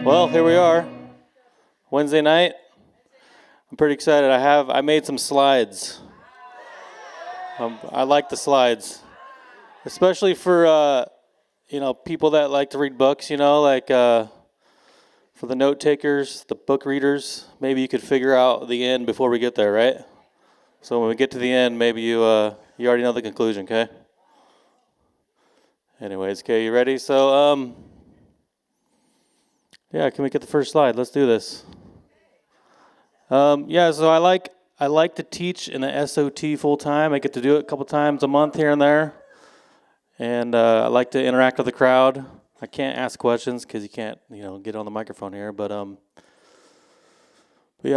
Well, here we are, Wednesday night. I'm pretty excited. I made some slides. I like the slides, especially for people that like to read books. For the note takers, the book readers. Maybe you could figure out the end before we get there, right? So when we get to the end, maybe you already know the conclusion. Okay. Anyways, okay, you ready? So can we get the first slide? Let's do this. So I like to teach in the SOT full time. I get to do it a couple times a month here and there, and I like to interact with the crowd. I can't ask questions because you can't, get on the microphone here. But I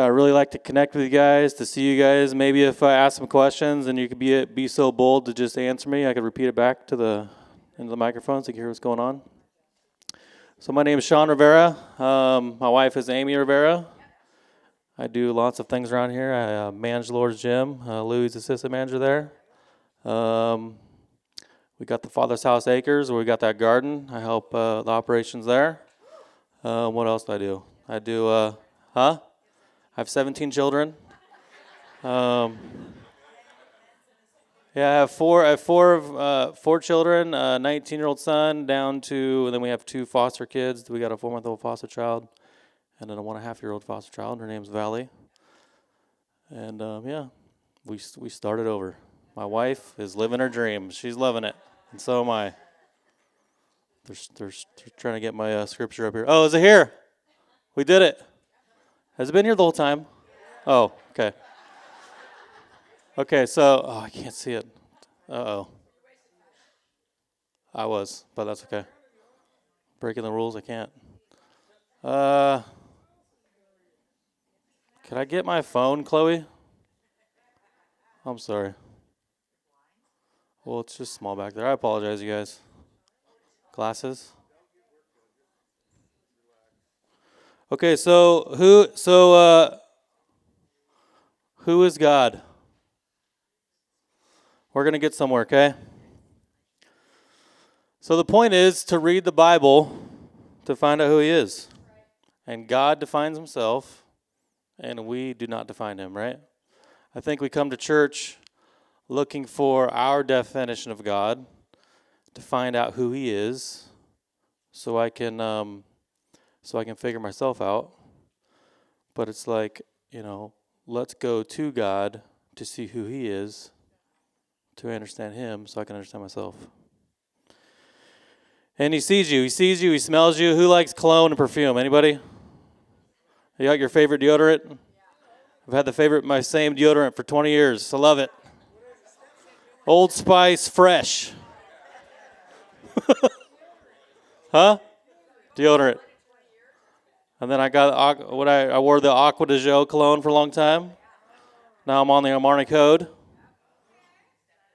really like to connect with you guys, to see you guys. Maybe if I ask some questions and you could be so bold to just answer me, I could repeat it back into the microphone so you can hear what's going on. So my name is Sean Rivera. My wife is Amy Rivera. I do lots of things around here. I manage Lord's Gym. Louis' assistant manager there. We got the Father's House Acres, where we got that garden. I help the operations there. What else do? I have 17 children. I have four children, a 19-year-old son, and then we have two foster kids. We got a 4-month-old foster child, and then a 1.5-year-old foster child. Her name's Valley. And we started over. My wife is living her dream. She's loving it, and so am I. They're trying to get my scripture up here. Oh, is it here? We did it. Has it been here the whole time? Oh, okay. Okay, so I can't see it. Uh-oh. I was, but that's okay. Breaking the rules, I can't. Can I get my phone, Chloe? I'm sorry. Well, it's just small back there. I apologize, you guys. Glasses? Okay, so who is God? We're going to get somewhere, okay? So the point is to read the Bible to find out who he is. And God defines himself, and we do not define him, right? I think we come to church looking for our definition of God to find out who he is, so I can figure myself out. But it's like, let's go to God to see who he is, to understand him, so I can understand myself. And he sees you, he smells you. Who likes cologne and perfume? Anybody? You got your favorite deodorant? I've had my same deodorant for 20 years. I love it. Old Spice Fresh. Huh? Deodorant. And then I wore the Aqua de Joe cologne for a long time. Now I'm on the Armani Code.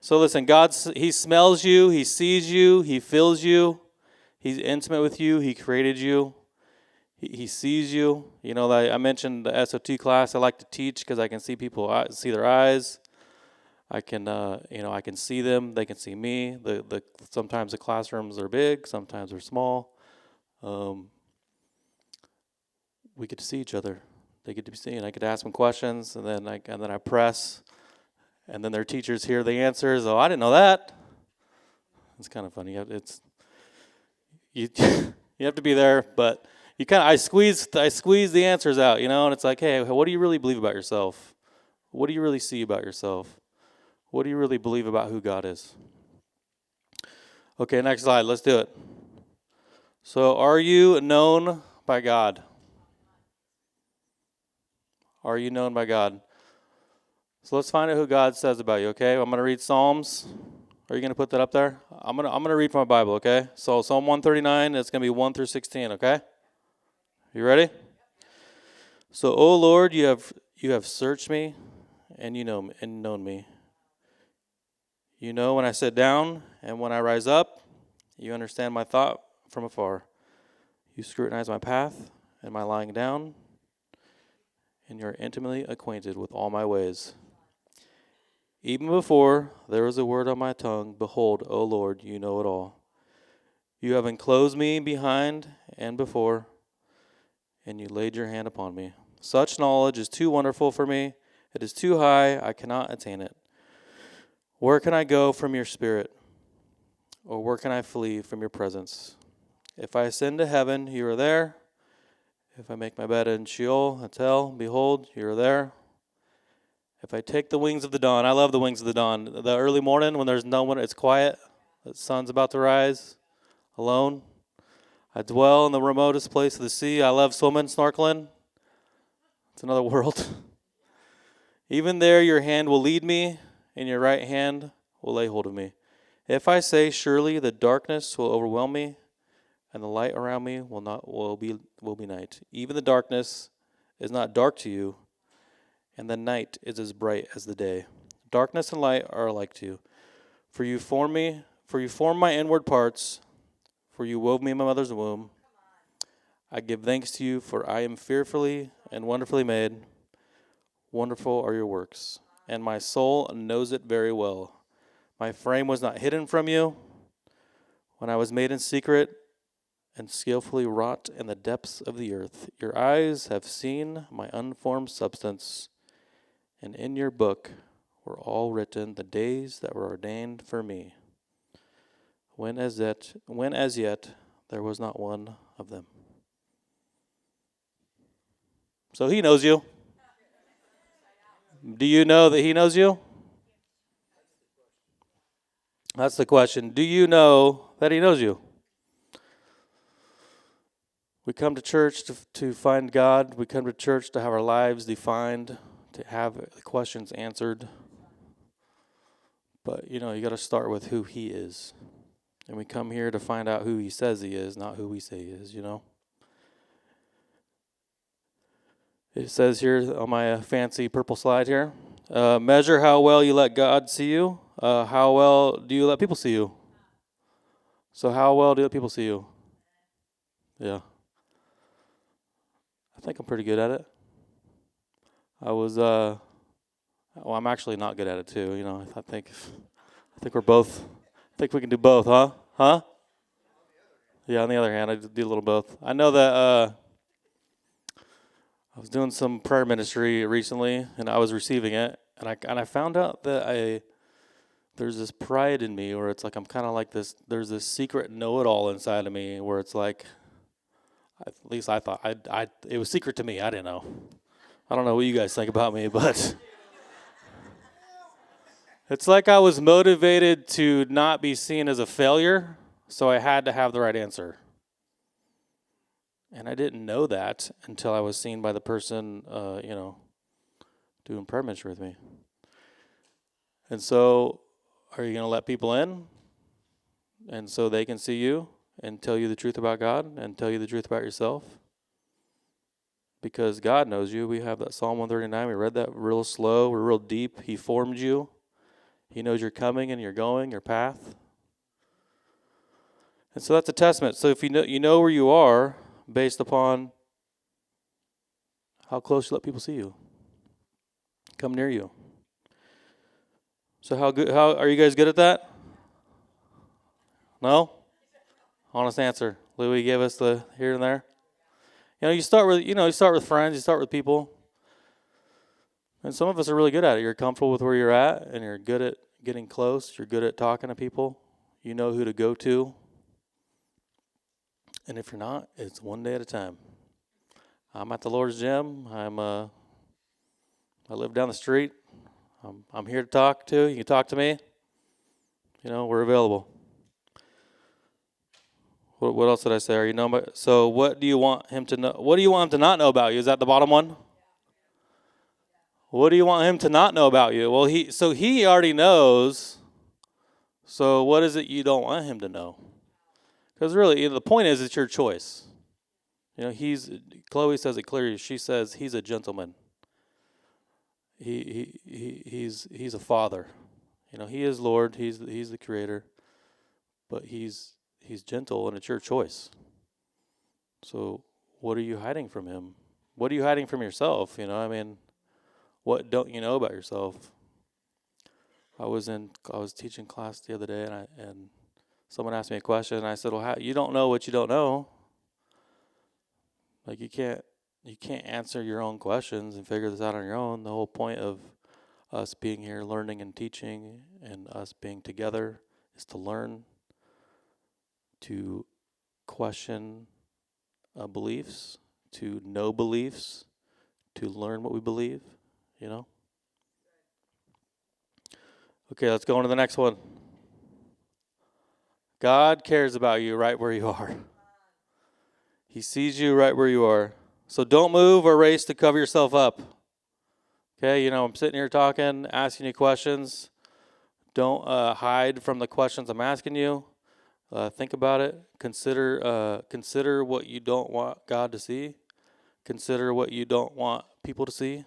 So listen, he smells you, he sees you, he feels you, he's intimate with you, he created you, he sees you. I mentioned the SOT class. I like to teach because I can see people, see their eyes. I can, I can see them. They can see me. Sometimes the classrooms are big, sometimes they're small. We get to see each other. They get to be seen. I get to ask them questions, and then I press, and then their teachers hear the answers. Oh, I didn't know that. It's kind of funny. You have to be there, but I squeeze the answers out, and it's like, hey, what do you really believe about yourself? What do you really see about yourself? What do you really believe about who God is? Okay, next slide. Let's do it. So, are you known by God? Are you known by God? So let's find out who God says about you, okay? I'm going to read Psalms. Are you going to put that up there? I'm going to read from my Bible, okay? So Psalm 139, it's going to be 1 through 16, okay? You ready? So, O Lord, you have searched me, and you know me, and known me. You know when I sit down and when I rise up. You understand my thought from afar. You scrutinize my path and my lying down, and you're intimately acquainted with all my ways. Even before there was a word on my tongue, behold, O Lord, you know it all. You have enclosed me behind and before. and you laid your hand upon me. Such knowledge is too wonderful for me. It is too high. I cannot attain it. Where can I go from your spirit? Or where can I flee from your presence? If I ascend to heaven, you are there. If I make my bed in Sheol, that's hell, behold, you are there. If I take the wings of the dawn, I love the wings of the dawn. The early morning when there's no one, it's quiet. The sun's about to rise, alone. I dwell in the remotest place of the sea. I love swimming, snorkeling. It's another world. Even there your hand will lead me, and your right hand will lay hold of me. If I say, surely the darkness will overwhelm me, and the light around me will be night. Even the darkness is not dark to you, and the night is as bright as the day. Darkness and light are alike to you. For you formed my inward parts, for you wove me in my mother's womb. I give thanks to you, for I am fearfully and wonderfully made. Wonderful are your works, and my soul knows it very well. My frame was not hidden from you when I was made in secret and skillfully wrought in the depths of the earth. Your eyes have seen my unformed substance, and in your book were all written the days that were ordained for me, when as yet there was not one of them. So he knows you. Do you know that he knows you? That's the question. Do you know that he knows you? We come to church to find God. We come to church to have our lives defined, to have the questions answered. But, you got to start with who he is. And we come here to find out who he says he is, not who we say he is, It says here on my fancy purple slide here, measure how well you let God see you. How well do you let people see you? So how well do people see you? Yeah. I think I'm pretty good at it. I'm actually not good at it too. I think we're both. I think we can do both, huh? Huh? Yeah. On the other hand, I do a little both. I know that I was doing some prayer ministry recently, and I was receiving it, and I found out that there's this pride in me where it's like I'm kind of like this. There's this secret know-it-all inside of me where it's like, at least I thought it was secret to me. I didn't know. I don't know what you guys think about me, but it's like I was motivated to not be seen as a failure, so I had to have the right answer. And I didn't know that until I was seen by the person, doing prayer ministry with me. And so, are you going to let people in? And so they can see you and tell you the truth about God and tell you the truth about yourself? Because God knows you. We have that Psalm 139. We read that real slow. We're real deep. He formed you. He knows you're coming and you're going, your path. And so that's a testament. So if you know where you are based upon how close you let people see you, come near you. So how are you guys good at that? No? Honest answer. Louis gave us the here and there. You start with friends, you start with people. And some of us are really good at it. You're comfortable with where you're at, and you're good at getting close. You're good at talking to people. You know who to go to. And if you're not, it's one day at a time. I'm at the Lord's gym. I live down the street. I'm here to talk to. You can talk to me. We're available. What else did I say? Are you know? So what do you want him to know? What do you want him to not know about you? Is that the bottom one? What do you want him to not know about you? Well, he already knows. So what is it you don't want him to know? Because really, the point is, it's your choice. Chloe says it clearly. She says he's a gentleman. He's a father. He is Lord. He's the creator. But he's gentle, and it's your choice. So what are you hiding from him? What are you hiding from yourself? What don't you know about yourself? I was teaching class the other day, and someone asked me a question, and I said, "Well, you don't know what you don't know. Like you can't you can't answer your own questions and figure this out on your own. The whole point of us being here, learning and teaching, and us being together is to learn, to question beliefs, to know beliefs, to learn what we believe, you know? Okay, let's go on to the next one. God cares about you right where you are. He sees you right where you are. So don't move or race to cover yourself up. Okay, I'm sitting here talking, asking you questions. Don't hide from the questions I'm asking you. Think about it. Consider what you don't want God to see. Consider what you don't want people to see.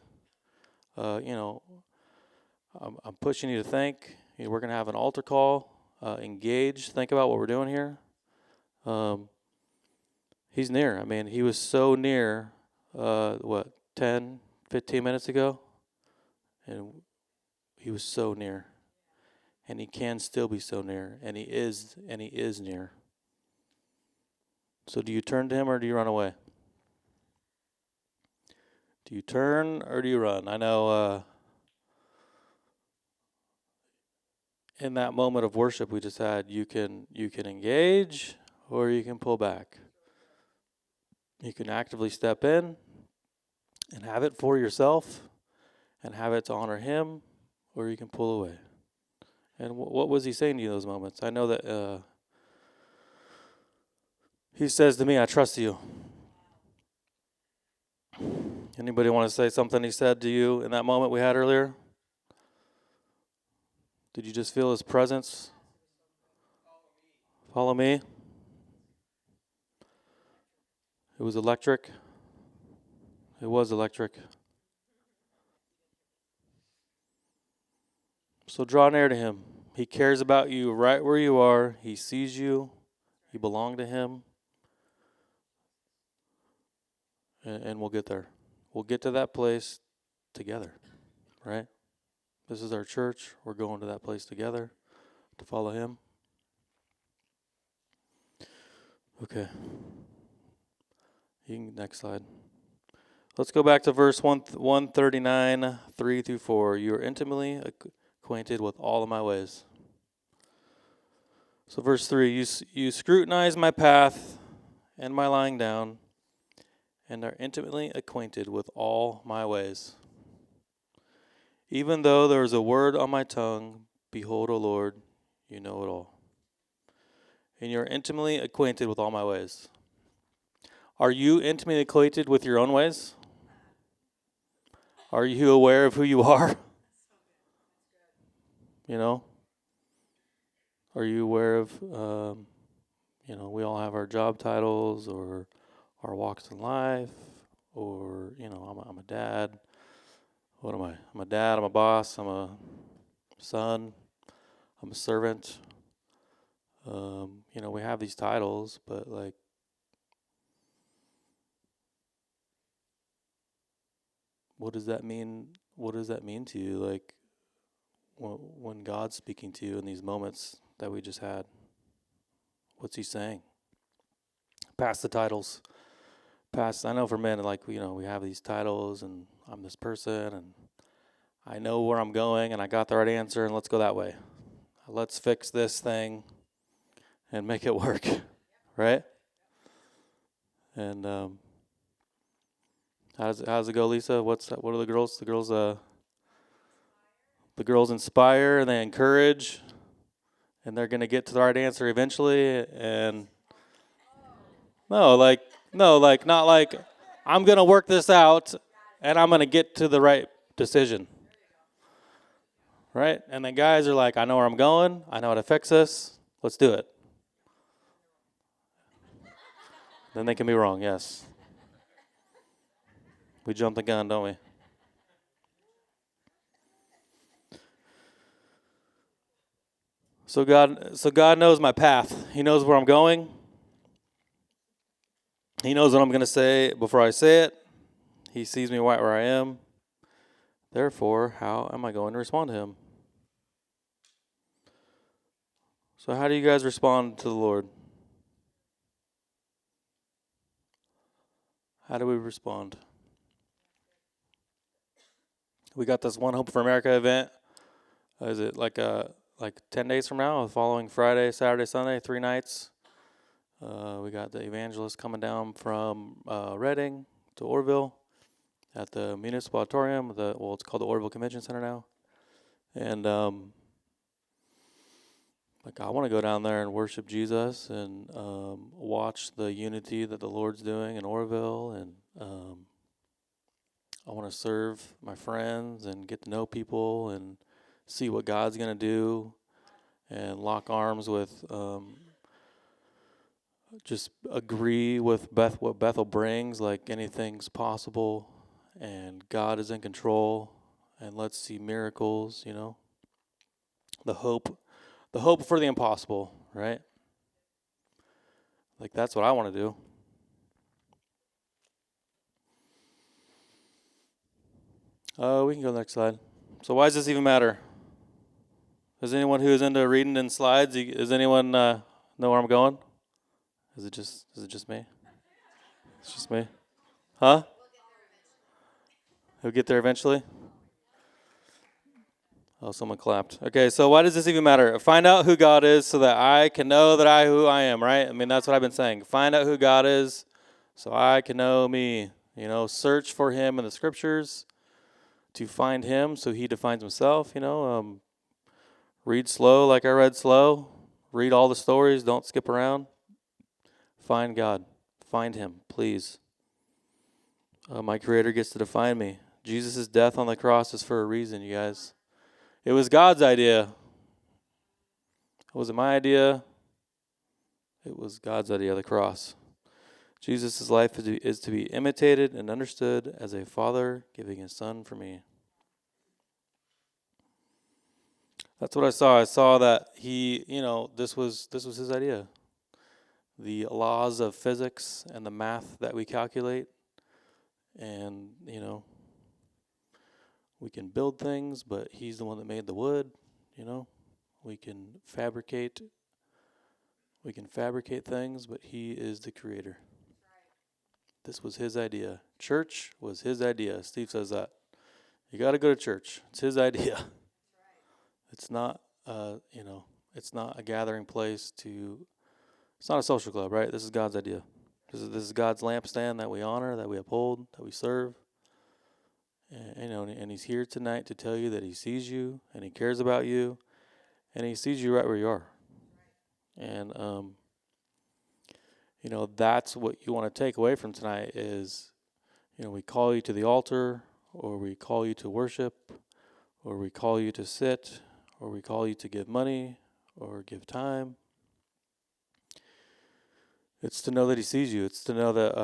I'm pushing you to think. We're going to have an altar call. Engage. Think about what we're doing here. He's near. I mean, he was so near, 10, 15 minutes ago? And he was so near. And he can still be so near. And he is near. So do you turn to him or do you run away? Do you turn or do you run? I know in that moment of worship we just had, you can engage or you can pull back. You can actively step in and have it for yourself and have it to honor him, or you can pull away. And what was he saying to you in those moments? I know that he says to me, I trust you. Anybody want to say something he said to you in that moment we had earlier? Did you just feel his presence? Follow me. It was electric. It was electric. So draw near to him. He cares about you right where you are. He sees you. You belong to him. And we'll get there. We'll get to that place together, right? This is our church. We're going to that place together to follow him. Okay. Next slide. Let's go back to verse 139, 3 through 4. You are intimately acquainted with all of my ways. So verse 3, you scrutinize my path and my lying down, and are intimately acquainted with all my ways. Even though there is a word on my tongue, behold, O Lord, you know it all. And you are intimately acquainted with all my ways. Are you intimately acquainted with your own ways? Are you aware of who you are? Are you aware of, we all have our job titles or our walks in life, or, I'm a dad. What am I? I'm a dad, I'm a boss, I'm a son, I'm a servant. We have these titles, but what does that mean? What does that mean to you? When God's speaking to you in these moments that we just had, what's he saying? Past the titles. I know for men, we have these titles and I'm this person and I know where I'm going and I got the right answer and let's go that way. Let's fix this thing and make it work, right? And how does it go, Lisa? What are the girls? The girls inspire and they encourage, and they're gonna get to the right answer eventually. And not like I'm gonna work this out and I'm gonna get to the right decision, right? And the guys are like, I know where I'm going. I know how to fix this. Let's do it. Then they can be wrong. Yes. We jump the gun, don't we? So God knows my path. He knows where I'm going. He knows what I'm going to say before I say it. He sees me right where I am. Therefore, how am I going to respond to him? So how do you guys respond to the Lord? How do we respond? We got this One Hope for America event. Is it like 10 days from now? The following Friday, Saturday, Sunday, 3 nights. We got the evangelists coming down from Reading to Orville at the Municipal Auditorium. It's called the Orville Convention Center now. And I want to go down there and worship Jesus and watch the unity that the Lord's doing in Orville. And I want to serve my friends and get to know people and see what God's going to do and lock arms with, just agree with what Bethel brings, like anything's possible and God is in control and let's see miracles, the hope for the impossible, right? Like that's what I want to do. We can go to the next slide. So why does this even matter? Is anyone who is into reading in slides? Does anyone know where I'm going? Is it just me? It's just me. Huh? He'll get there eventually? Oh, someone clapped. Okay, so why does this even matter? Find out who God is so that I can know who I am, right? I mean, that's what I've been saying. Find out who God is so I can know me. Search for him in the scriptures to find him so he defines himself, read slow like I read slow. Read all the stories. Don't skip around. Find God. Find him, please. My Creator gets to define me. Jesus' death on the cross is for a reason, you guys. It was God's idea. It wasn't my idea. It was God's idea, the cross. Jesus' life is to be imitated and understood as a father giving his son for me. That's what I saw. I saw that he, this was his idea. The laws of physics and the math that we calculate. And, we can build things, but he's the one that made the wood, We can fabricate things, but he is the creator. This was his idea. Church was his idea. Steve says that. You got to go to church. It's his idea. It's not, it's not a gathering place it's not a social club, right? This is God's idea. This is God's lampstand that we honor, that we uphold, that we serve. And he's here tonight to tell you that he sees you and he cares about you and he sees you right where you are. And, that's what you want to take away from tonight is, we call you to the altar or we call you to worship or we call you to sit or we call you to give money or give time. It's to know that he sees you. It's to know that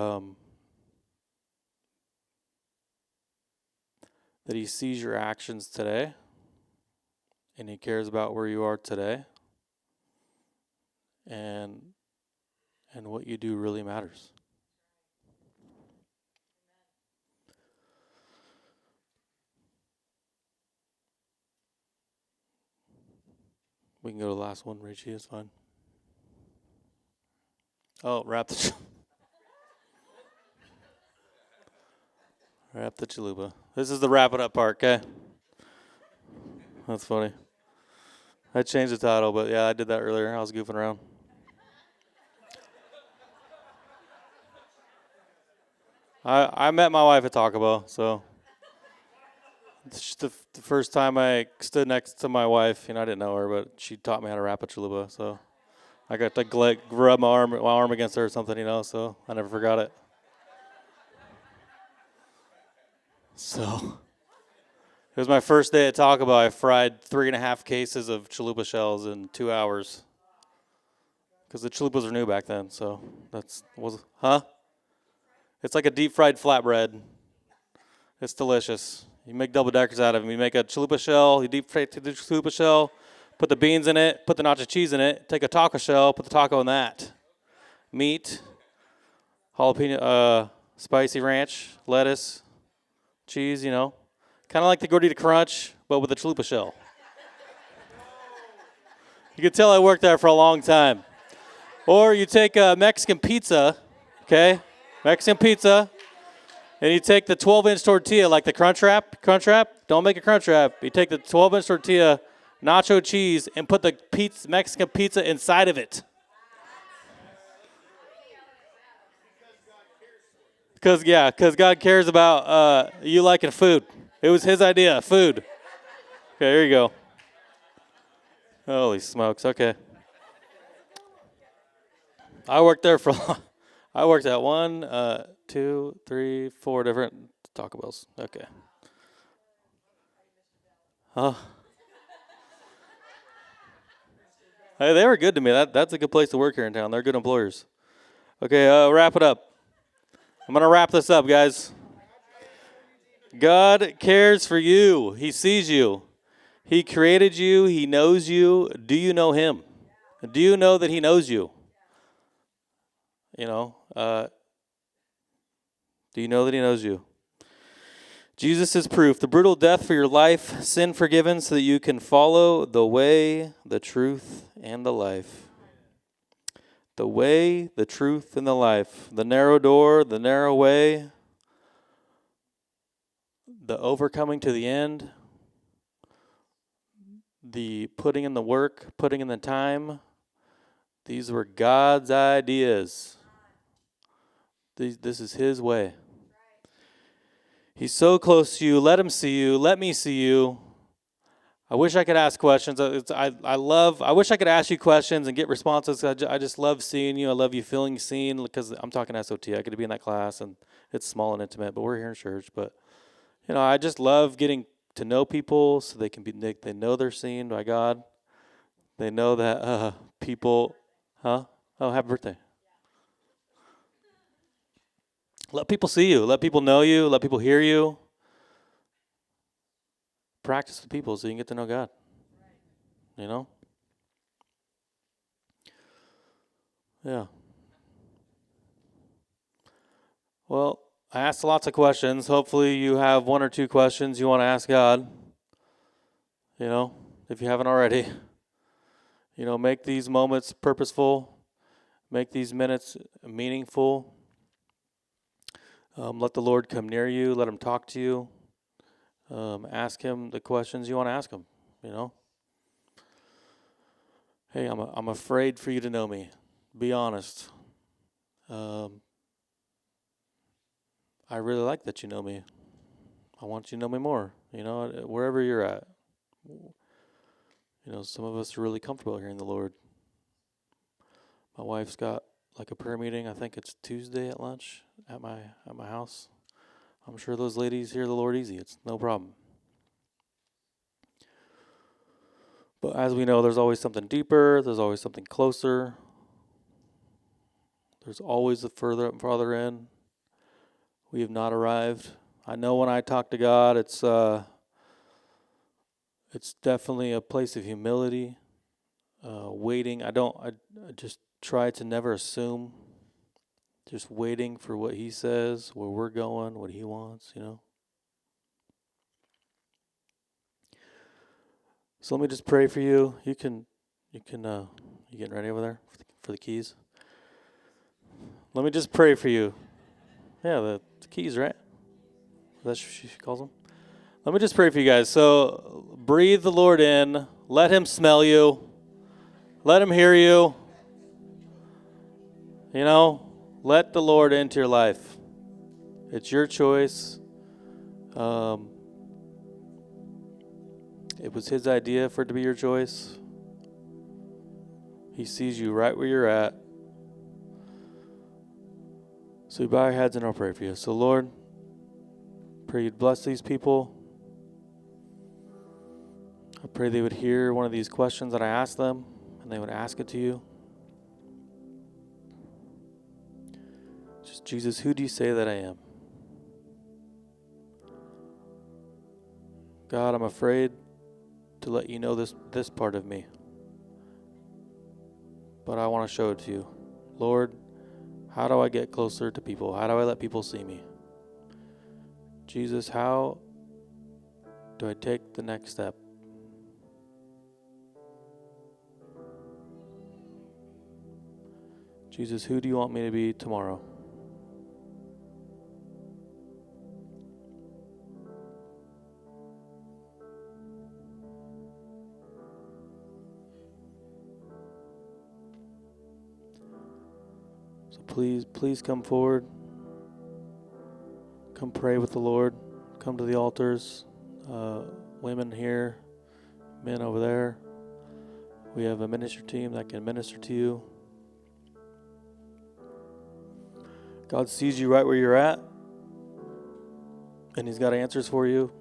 that he sees your actions today and he cares about where you are today and what you do really matters. We can go to the last one, Richie, it's fine. Oh, wrap the chalupa. This is the wrap it up part, okay? That's funny. I changed the title, but yeah, I did that earlier. I was goofing around. I met my wife at Taco Bell, so it's the first time I stood next to my wife. I didn't know her, but she taught me how to wrap a chalupa, so I got to rub my arm against her or something, so I never forgot it. So it was my first day at Taco Bell. I fried 3.5 cases of chalupa shells in 2 hours because the chalupas were new back then. So It's like a deep fried flatbread. It's delicious. You make double deckers out of them. You make a chalupa shell. You deep fry the chalupa shell. Put the beans in it. Put the nacho cheese in it. Take a taco shell. Put the taco in that. Meat, jalapeno, spicy ranch, lettuce, cheese. Kind of like the Gordita Crunch, but with a chalupa shell. You can tell I worked there for a long time. Or you take a Mexican pizza, okay? Mexican pizza, and you take the 12-inch tortilla, like the Crunch Wrap, Don't make a crunch wrap. You take the 12-inch tortilla, nacho cheese, and put the Mexican pizza inside of it. Because God cares about you liking food. It was his idea, food. Okay, here you go. Holy smokes, okay. I worked there I worked at 1, 2, 3, 4 different Taco Bells. Okay. Hey, they were good to me. That's a good place to work here in town. They're good employers. Okay, wrap it up. I'm going to wrap this up, guys. God cares for you. He sees you. He created you. He knows you. Do you know him? Do you know that he knows you? Do you know that he knows you? Jesus is proof. The brutal death for your life, sin forgiven so that you can follow the way, the truth, and the life. The way, the truth, and the life. The narrow door, the narrow way. The overcoming to the end. The putting in the work, putting in the time. These were God's ideas. This is his way. He's so close to you. Let him see you. Let me see you. I wish I could ask questions. I wish I could ask you questions and get responses. I just love seeing you. I love you feeling seen because I'm talking SOT. I get to be in that class and it's small and intimate, but we're here in church. But, I just love getting to know people so they know they're seen by God. They know that people, Oh, happy birthday. Let people see you. Let people know you. Let people hear you. Practice with people so you can get to know God. Yeah. Well, I asked lots of questions. Hopefully you have 1 or 2 questions you want to ask God. If you haven't already. Make these moments purposeful. Make these minutes meaningful. Let the Lord come near you. Let him talk to you. Ask him the questions you want to ask him, Hey, I'm afraid for you to know me. Be honest. I really like that you know me. I want you to know me more, wherever you're at. Some of us are really comfortable hearing the Lord. My wife's got like a prayer meeting. I think it's Tuesday at lunch at my house. I'm sure those ladies hear the Lord easy. It's no problem. But as we know, there's always something deeper. There's always something closer. There's always a farther in. We have not arrived. I know when I talk to God, it's definitely a place of humility, waiting. I just try to never assume. Just waiting for what he says, where we're going, what he wants, So let me just pray for you. You getting ready over there for the keys? Let me just pray for you. Yeah, the keys, right? That's what she calls them. Let me just pray for you guys. So breathe the Lord in. Let him smell you. Let him hear you. Let the Lord into your life. It's your choice. It was his idea for it to be your choice. He sees you right where you're at. So you bow your heads and I'll pray for you. So Lord, pray you'd bless these people. I pray they would hear one of these questions that I asked them and they would ask it to you. Just, Jesus, who do you say that I am? God, I'm afraid to let you know this part of me. But I want to show it to you. Lord, how do I get closer to people? How do I let people see me? Jesus, how do I take the next step? Jesus, who do you want me to be tomorrow? So please come forward. Come pray with the Lord. Come to the altars. Women here, men over there. We have a ministry team that can minister to you. God sees you right where you're at, and He's got answers for you.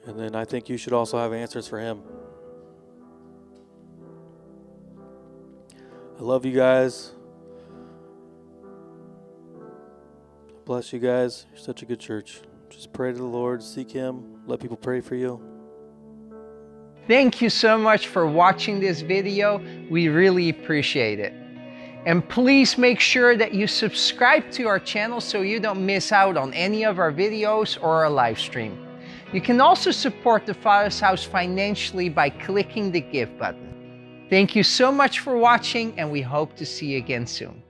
And then I think you should also have answers for Him. I love you guys. Bless you guys. You're such a good church. Just pray to the Lord, seek Him, let people pray for you. Thank you so much for watching this video. We really appreciate it. And please make sure that you subscribe to our channel so you don't miss out on any of our videos or our live stream. You can also support the Father's House financially by clicking the Give button. Thank you so much for watching, and we hope to see you again soon.